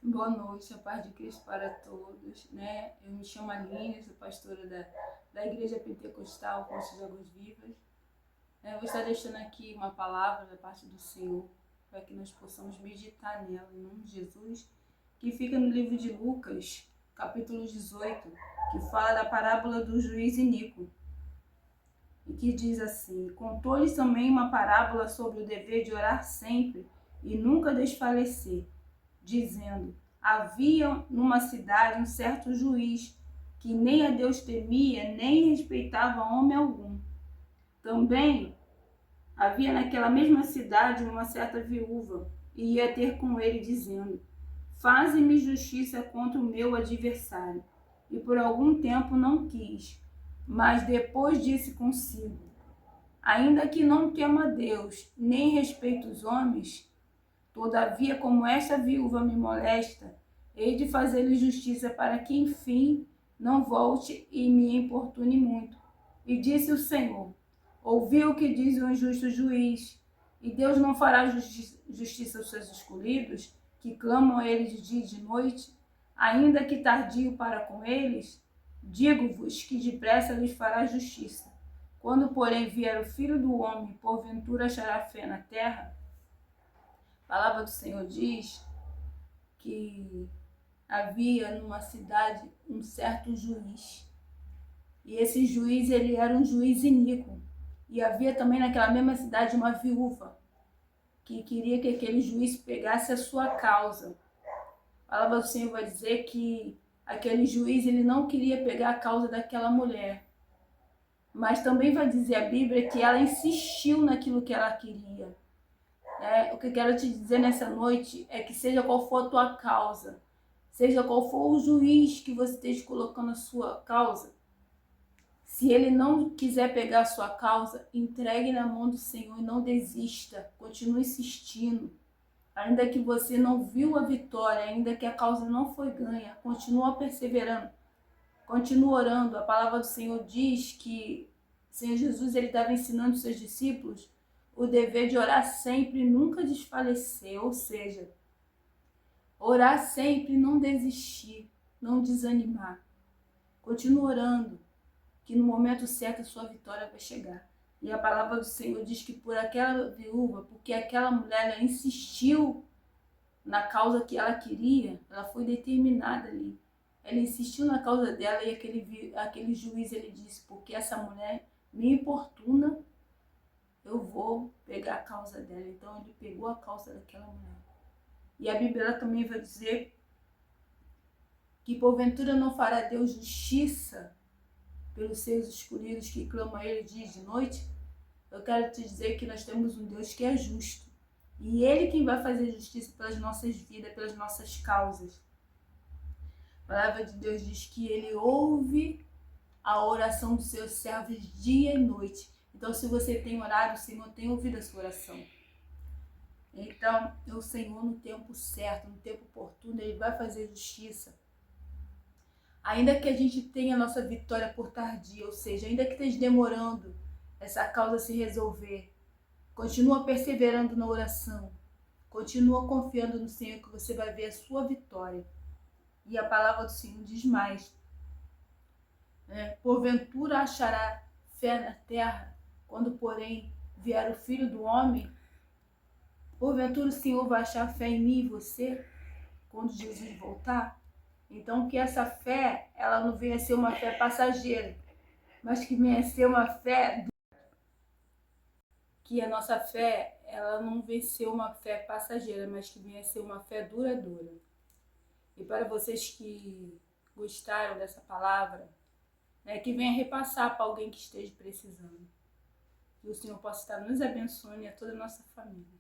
Boa noite, a paz de Cristo para todos, né? Eu me chamo Aline, sou pastora da Igreja Pentecostal Fonte de Águas Vivas. Eu vou estar deixando aqui uma palavra da parte do Senhor, para que nós possamos meditar nela, em nome de Jesus, que fica no livro de Lucas, capítulo 18, que fala da parábola do juiz iníquo, e que diz assim: contou-lhes também uma parábola sobre o dever de orar sempre e nunca desfalecer, dizendo: havia numa cidade um certo juiz que nem a Deus temia, nem respeitava homem algum. Também havia naquela mesma cidade uma certa viúva, e ia ter com ele, dizendo: faze-me justiça contra o meu adversário. E por algum tempo não quis, mas depois disse consigo: ainda que não tema a Deus, nem respeite os homens, todavia, como esta viúva me molesta, hei de fazer-lhe justiça para que, enfim, não volte e me importune muito. E disse o Senhor: ouvi o que diz o injusto juiz, e Deus não fará justiça aos seus escolhidos, que clamam a ele de dia e de noite, ainda que tardio para com eles? Digo-vos que depressa lhes fará justiça. Quando, porém, vier o Filho do Homem, porventura achará fé na terra? A palavra do Senhor diz que havia numa cidade um certo juiz. E esse juiz, ele era um juiz iníquo. E havia também naquela mesma cidade uma viúva que queria que aquele juiz pegasse a sua causa. A palavra do Senhor vai dizer que aquele juiz, ele não queria pegar a causa daquela mulher. Mas também vai dizer a Bíblia que ela insistiu naquilo que ela queria. O que eu quero te dizer nessa noite é que seja qual for a tua causa, seja qual for o juiz que você esteja colocando a sua causa, se ele não quiser pegar a sua causa, entregue na mão do Senhor e não desista, continue insistindo. Ainda que você não viu a vitória, ainda que a causa não foi ganha, continua perseverando, continua orando. A palavra do Senhor diz que o Senhor Jesus, ele estava ensinando os seus discípulos o dever de orar sempre e nunca desfalecer, ou seja, orar sempre e não desistir, não desanimar. Continua orando, que no momento certo a sua vitória vai chegar. E a palavra do Senhor diz que por aquela viúva, porque aquela mulher ela insistiu na causa que ela queria, ela foi determinada ali. Ela insistiu na causa dela e aquele juiz ele disse: porque essa mulher me importuna, eu vou pegar a causa dela. Então ele pegou a causa daquela mulher. E a Bíblia também vai dizer que porventura não fará Deus justiça pelos seus escolhidos que clamam a ele dia e de noite. Eu quero te dizer que nós temos um Deus que é justo. E ele quem vai fazer justiça pelas nossas vidas, pelas nossas causas. A palavra de Deus diz que ele ouve a oração dos seus servos dia e noite. Então, se você tem orado, o Senhor tem ouvido a sua oração. Então, o Senhor, no tempo certo, no tempo oportuno, ele vai fazer justiça. Ainda que a gente tenha a nossa vitória por tardia, ou seja, ainda que esteja demorando essa causa se resolver, continua perseverando na oração, continua confiando no Senhor que você vai ver a sua vitória. E a palavra do Senhor diz mais: porventura achará fé na terra, quando porém vier o Filho do Homem? Porventura o Senhor vai achar fé em mim e você, quando Jesus voltar? Então que essa fé, ela não venha ser uma fé passageira, mas que venha ser uma fé, que a nossa fé, ela não venha ser uma fé passageira, mas que venha ser uma fé duradoura. E para vocês que gostaram dessa palavra, que venha repassar para alguém que esteja precisando. Que o Senhor possa estar nos abençoando e a toda a nossa família.